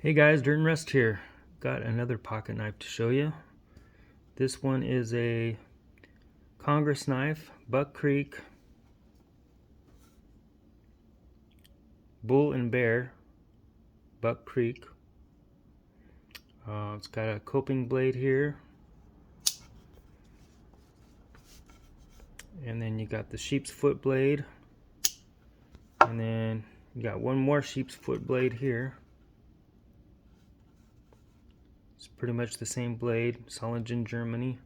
Hey guys, Dirt and Rust here. Got another pocket knife to show you. This one is a Congress knife, Buck Creek, Bull and Bear, Buck Creek. It's got a coping blade here. And then you got the sheep's foot blade. And then you got one more sheep's foot blade here. It's pretty much the same blade, Solingen, Germany.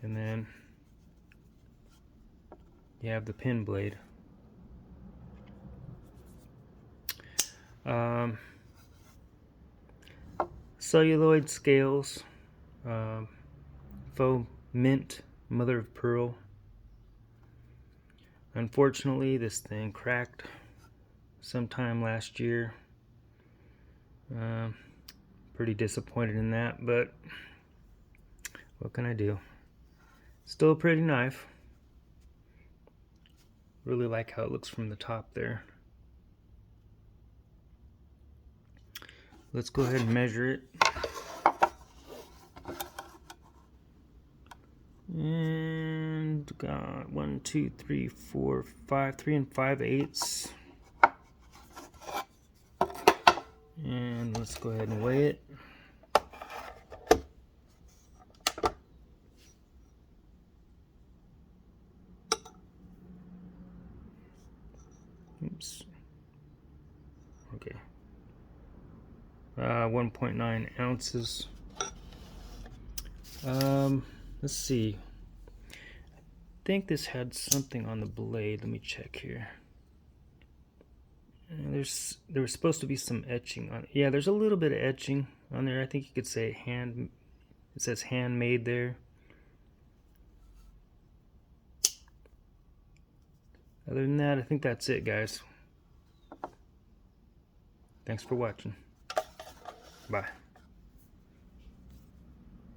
And then you have the pin blade. Celluloid scales, faux mint, mother of pearl. Unfortunately, this thing cracked sometime last year. Pretty disappointed in that, but what can I do? Still a pretty knife. Really like how it looks from the top there. Let's go ahead and measure it. And got 1, 2, 3, 4, 5, 3 5/8. And let's go ahead and weigh it. Oops. Okay. 1.9 ounces. Let's see. I think this had something on the blade. Let me check here. There was supposed to be some etching on it. Yeah, there's a little bit of etching on there. I think you could say hand. It says handmade there. Other than that, I think that's it, guys. Thanks for watching. Bye.